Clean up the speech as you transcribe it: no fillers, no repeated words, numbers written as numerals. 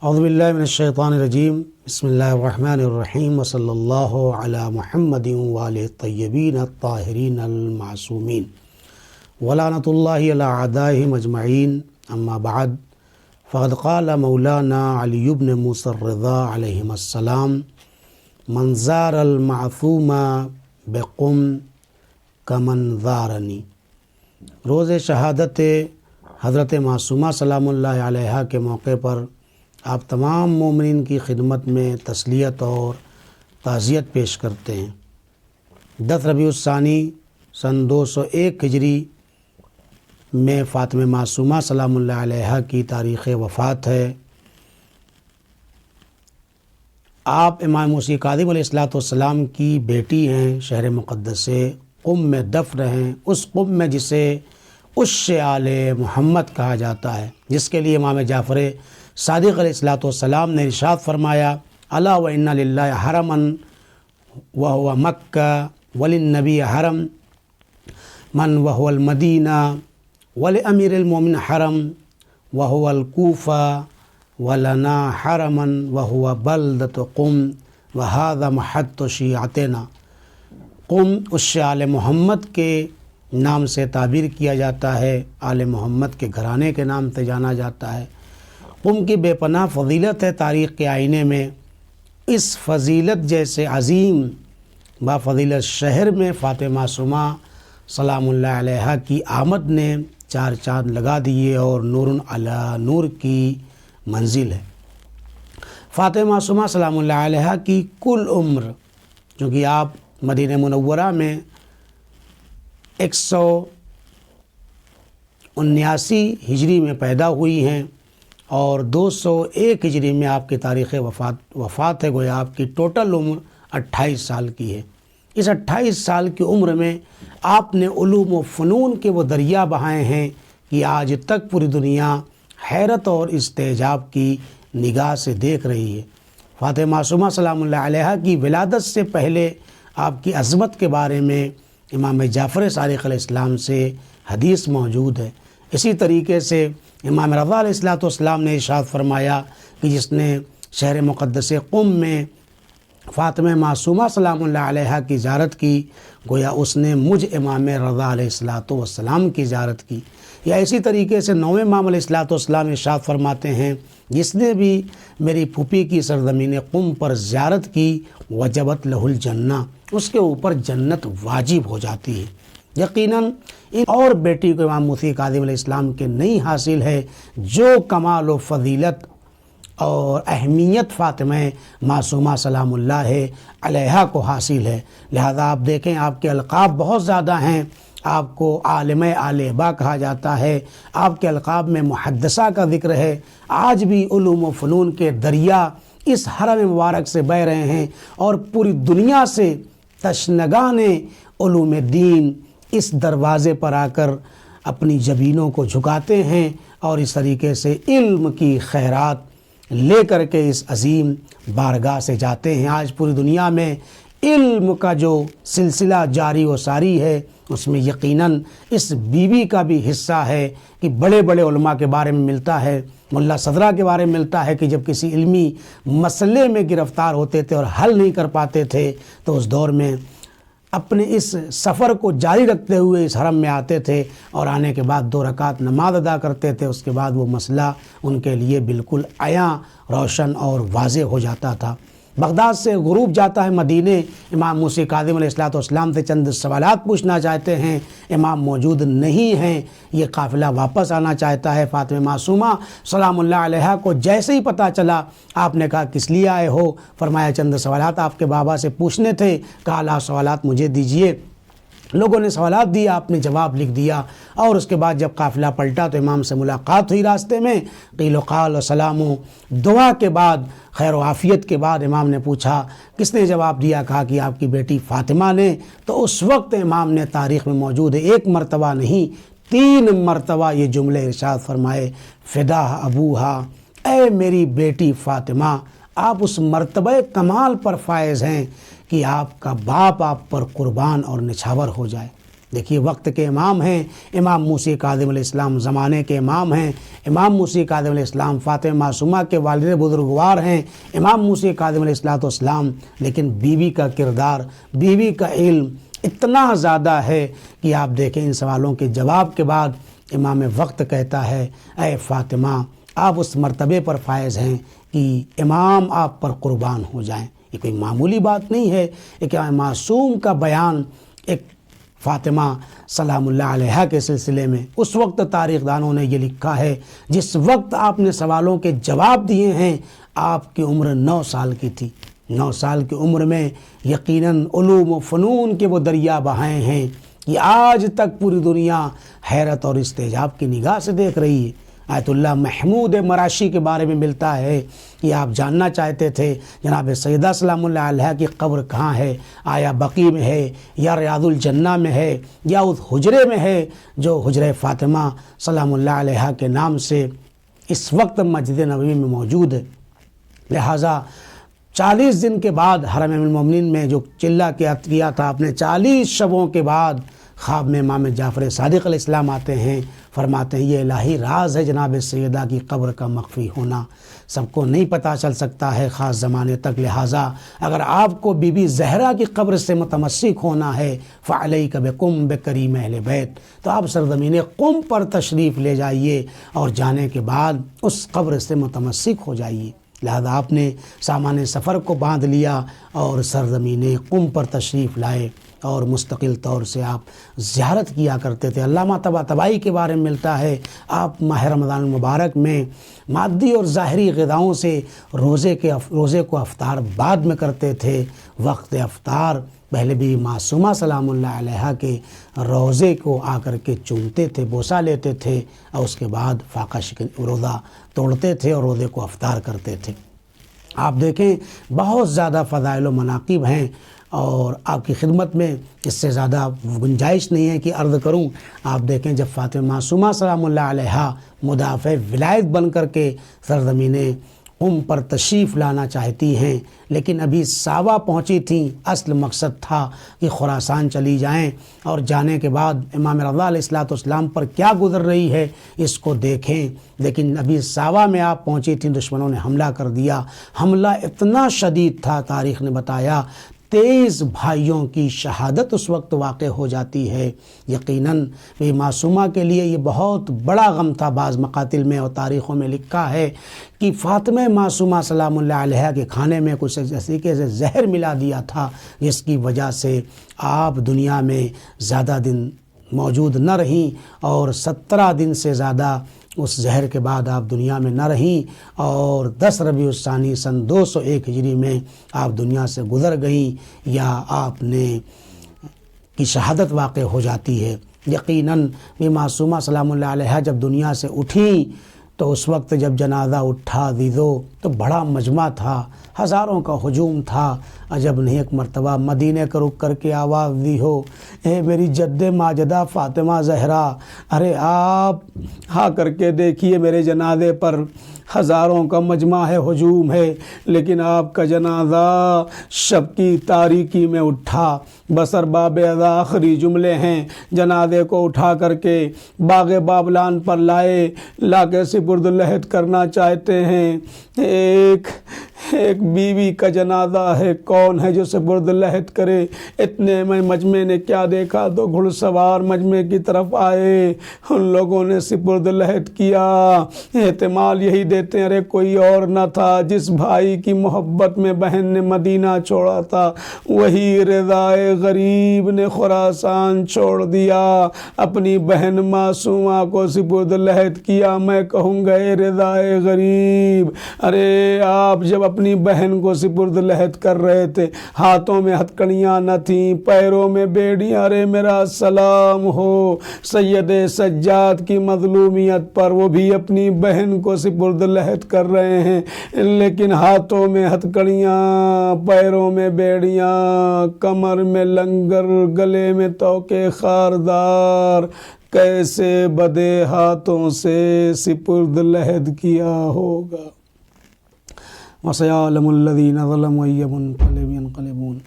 اعوذ باللہ من الشیطان الرجیم بسم اللہ الرحمن الرحیم وصلی اللہ علی محمد وآلہ الطیبین الطاہرین المعصومین ولعنۃ اللہ علی اعدائہم اجمعین اما بعد فقد قال مولانا علی بن موسیٰ الرضا علیہم السلام من زار المعصوم بقم کمن زارنی۔ روز شہادت حضرت معصومہ سلام اللہ علیہا کے موقع پر آپ تمام مومنین کی خدمت میں تسلیت اور تعزیت پیش کرتے ہیں۔ 10 ربیع الثانی سن 201 ہجری میں فاطمہ معصومہ سلام اللہ علیہا کی تاریخ وفات ہے۔ آپ امام موسیٰ کاظم علیہ السلام کی بیٹی ہیں، شہر مقدس سے قم میں دفن ہیں، اس قم میں جسے عش آل محمد کہا جاتا ہے، جس کے لیے امام جعفر صادق علیہ السلام نے ارشاد فرمایا الا وان للہ حرما وهو مکہ وللنبی حرم من وهو المدینہ ولامیر المؤمنین حرم وهو الکوفہ ولنا حرما وهو بلدۃ قم وهذا محط شیعتنا۔ قم عش آل محمد کے نام سے تعبیر کیا جاتا ہے، آل محمد کے گھرانے کے نام سے جانا جاتا ہے۔ قم کی بے پناہ فضیلت ہے تاریخ کے آئینے میں۔ اس فضیلت جیسے عظیم با فضیلت شہر میں فاطمہ معصومہ سلام اللہ علیہا کی آمد نے 4 چاند لگا دیے اور نور علی نور کی منزل ہے۔ فاطمہ معصومہ سلام اللہ علیہا کی کل عمر، چونکہ آپ مدینہ منورہ میں 179 ہجری میں پیدا ہوئی ہیں اور 201 ہجری میں آپ کی تاریخ وفات ہے، گویا آپ کی ٹوٹل عمر 28 سال کی ہے۔ اس 28 سال کی عمر میں آپ نے علوم و فنون کے وہ دریا بہائے ہیں کہ آج تک پوری دنیا حیرت اور استعجاب کی نگاہ سے دیکھ رہی ہے۔ فاطمہ معصومہ سلام اللہ علیہا کی ولادت سے پہلے آپ کی عظمت کے بارے میں امام جعفر صادق علیہ السلام سے حدیث موجود ہے۔ اسی طریقے سے امام رضا علیہ السلام نے ارشاد فرمایا کہ جس نے شہر مقدس قم میں فاطمہ معصومہ سلام اللہ علیہا کی زیارت کی، گویا اس نے مجھ امام رضا علیہ السلام کی زیارت کی۔ یا اسی طریقے سے 9ویں امام علیہ السلام ارشاد فرماتے ہیں جس نے بھی میری پھوپھی کی سرزمین قم پر زیارت کی وجبت لہ الجنہ، اس کے اوپر جنت واجب ہو جاتی ہے۔ یقیناً ان اور بیٹی کو امام موسیٰ کاظم علیہ السلام کے نہیں حاصل ہے جو کمال و فضیلت اور اہمیت فاطمہ معصومہ سلام اللہ علیہا کو حاصل ہے۔ لہذا آپ دیکھیں آپ کے القاب بہت زیادہ ہیں۔ آپ کو عالمہ آلبا کہا جاتا ہے، آپ کے القاب میں محدثہ کا ذکر ہے۔ آج بھی علوم و فنون کے دریا اس حرم مبارک سے بہہ رہے ہیں اور پوری دنیا سے تشنگان علوم دین اس دروازے پر آ کر اپنی جبینوں کو جھکاتے ہیں اور اس طریقے سے علم کی خیرات لے کر کے اس عظیم بارگاہ سے جاتے ہیں۔ آج پوری دنیا میں علم کا جو سلسلہ جاری و ساری ہے اس میں یقیناً اس بیوی کا بھی حصہ ہے کہ بڑے بڑے علماء کے بارے میں ملتا ہے، ملا صدرہ کے بارے میں ملتا ہے کہ جب کسی علمی مسئلے میں گرفتار ہوتے تھے اور حل نہیں کر پاتے تھے تو اس دور میں اپنے اس سفر کو جاری رکھتے ہوئے اس حرم میں آتے تھے اور آنے کے بعد 2 رکعت نماز ادا کرتے تھے۔ اس کے بعد وہ مسئلہ ان کے لیے بالکل عیاں، روشن اور واضح ہو جاتا تھا۔ بغداد سے غروب جاتا ہے مدینے، امام موسیٰ کاظم علیہ السلام سے چند سوالات پوچھنا چاہتے ہیں، امام موجود نہیں ہیں، یہ قافلہ واپس آنا چاہتا ہے۔ فاطمہ معصومہ سلام اللہ علیہا کو جیسے ہی پتہ چلا، آپ نے کہا کس لیے آئے ہو؟ فرمایا چند سوالات آپ کے بابا سے پوچھنے تھے۔ کہا لا سوالات مجھے دیجئے۔ لوگوں نے سوالات دیے، آپ نے جواب لکھ دیا اور اس کے بعد جب قافلہ پلٹا تو امام سے ملاقات ہوئی راستے میں، قیل و قال و سلام و دعا کے بعد، خیر و عافیت کے بعد امام نے پوچھا کس نے جواب دیا؟ کہا کہ آپ کی بیٹی فاطمہ نے۔ تو اس وقت امام نے تاریخ میں موجود ہے 1 مرتبہ نہیں 3 مرتبہ یہ جملے ارشاد فرمائے، فدا ابوہا، اے میری بیٹی فاطمہ، آپ اس مرتبہ کمال پر فائز ہیں کہ آپ کا باپ آپ پر قربان اور نچھاور ہو جائے۔ دیکھیے وقت کے امام ہیں امام موسی کاظم علیہ السلام، زمانے کے امام ہیں امام موسی کاظم علیہ السلام، فاطمہ معصومہ کے والد بزرگوار ہیں امام موسی کاظم علیہ السلام، لیکن بیوی کا کردار، بیوی کا علم اتنا زیادہ ہے کہ آپ دیکھیں ان سوالوں کے جواب کے بعد امام وقت کہتا ہے اے فاطمہ آپ اس مرتبے پر فائز ہیں کہ امام آپ پر قربان ہو جائیں۔ یہ کوئی معمولی بات نہیں ہے، ایک معصوم کا بیان ایک فاطمہ سلام اللہ علیہا کے سلسلے میں۔ اس وقت تاریخ دانوں نے یہ لکھا ہے جس وقت آپ نے سوالوں کے جواب دیے ہیں آپ کی عمر 9 سال کی تھی۔ 9 سال کی عمر میں یقیناً علوم و فنون کے وہ دریا بہائے ہیں کہ آج تک پوری دنیا حیرت اور استعجاب کی نگاہ سے دیکھ رہی ہے۔ آیت اللہ محمود مراشی کے بارے میں ملتا ہے کہ آپ جاننا چاہتے تھے جناب سیدہ سلام اللہ علیہا کی قبر کہاں ہے، آیا بقیع میں ہے یا ریاض الجنہ میں ہے یا اس حجرے میں ہے جو حجرہ فاطمہ سلام اللہ علیہا کے نام سے اس وقت مسجد نبوی میں موجود ہے۔ لہٰذا 40 دن کے بعد حرم المومنین میں جو چلہ کیا تھا آپ نے، 40 شبوں کے بعد خواب میں امام جعفر صادق علیہ السلام آتے ہیں، فرماتے ہیں یہ الہی راز ہے جناب سیدہ کی قبر کا مخفی ہونا، سب کو نہیں پتہ چل سکتا ہے خاص زمانے تک، لہٰذا اگر آپ کو بی بی زہرا کی قبر سے متمسک ہونا ہے فعلیک بقم بکریم اہل بیت، تو آپ سرزمین قم پر تشریف لے جائیے اور جانے کے بعد اس قبر سے متمسک ہو جائیے۔ لہذا آپ نے سامان سفر کو باندھ لیا اور سرزمین قم پر تشریف لائے اور مستقل طور سے آپ زیارت کیا کرتے تھے۔ علامہ طباطبائی کے بارے میں ملتا ہے آپ ماہ رمضان المبارک میں مادی اور ظاہری غذاؤں سے روزے کو افطار بعد میں کرتے تھے، وقت افطار پہلے بھی معصومہ سلام اللہ علیہا کے روزے کو آ کر کے چومتے تھے، بوسہ لیتے تھے اور اس کے بعد فاقہ شکن روزہ توڑتے تھے اور روزے کو افطار کرتے تھے۔ آپ دیکھیں بہت زیادہ فضائل و مناقب ہیں اور آپ کی خدمت میں اس سے زیادہ گنجائش نہیں ہے کہ عرض کروں۔ آپ دیکھیں جب فاطمہ معصومہ سلام اللہ علیہا مدافع ولایت بن کر کے سرزمین قم پر تشریف لانا چاہتی ہیں، لیکن ابھی ساوا پہنچی تھیں، اصل مقصد تھا کہ خراسان چلی جائیں اور جانے کے بعد امام رضا علیہ السلام پر کیا گزر رہی ہے اس کو دیکھیں، لیکن ابھی ساوا میں آپ پہنچی تھیں، دشمنوں نے حملہ کر دیا۔ حملہ اتنا شدید تھا، تاریخ نے بتایا 23 بھائیوں کی شہادت اس وقت واقع ہو جاتی ہے۔ یقیناً یہ معصومہ کے لیے یہ بہت بڑا غم تھا۔ بعض مقاتل میں اور تاریخوں میں لکھا ہے کہ فاطمہ معصومہ سلام اللہ علیہا کے کھانے میں کچھ اس طریقے سے زہر ملا دیا تھا جس کی وجہ سے آپ دنیا میں زیادہ دن موجود نہ رہیں اور 17 دن سے زیادہ اس زہر کے بعد آپ دنیا میں نہ رہیں اور 10 ربیع الثانی سن 201 ہجری میں آپ دنیا سے گزر گئیں یا آپ نے کی شہادت واقع ہو جاتی ہے۔ یقیناً یہ معصومہ سلام اللہ علیہا جب دنیا سے اٹھیں تو اس وقت جب جنازہ اٹھا عزیزو تو بڑا مجمع تھا، ہزاروں کا ہجوم تھا۔ عجب نہیں ایک مرتبہ مدینے کا رخ کر کے آواز دی ہو، اے میری جد ماجدہ فاطمہ زہرا، ارے آپ ہاں کر کے دیکھیے میرے جنازے پر ہزاروں کا مجمع ہے، ہجوم ہے، لیکن آپ کا جنازہ شب کی تاریکی میں اٹھا۔ بسر باب اذا آخری جملے ہیں، جنازے کو اٹھا کر کے باغ بابلان پر لائے، لا کے سپرد لحد کرنا چاہتے ہیں۔ ایک بیوی کا جنازہ ہے، کون ہے جو سپرد لحد کرے؟ اتنے میں مجمع نے کیا دیکھا، 2 گھڑ سوار مجمع کی طرف آئے، ان لوگوں نے سپرد لحد کیا۔ احتمال یہی دیتے ہیں ارے کوئی اور نہ تھا، جس بھائی کی محبت میں بہن نے مدینہ چھوڑا تھا وہی رضائے غریب نے خراسان چھوڑ دیا، اپنی بہن معصومہ کو سپرد لحد کیا۔ میں کہوں گا اے رضائے غریب، ارے آپ جب اپنی بہن کو سپرد لحد کر رہے تھے، ہاتھوں میں ہتکڑیاں نہ تھیں، پیروں میں بیڑیاں، ارے میرا سلام ہو سید سجاد کی مظلومیت پر، وہ بھی اپنی بہن کو سپرد لحد کر رہے ہیں، لیکن ہاتھوں میں ہتکڑیاں، پیروں میں بیڑیاں، کمر میں لنگر، گلے میں توقے خاردار، کیسے بدے ہاتھوں سے سپرد لحد کیا ہوگا۔ وَسَيَعْلَمُ الَّذِينَ ظَلَمُوا أَيَّ مُنقَلِبٍ يَنقَلِبُونَ۔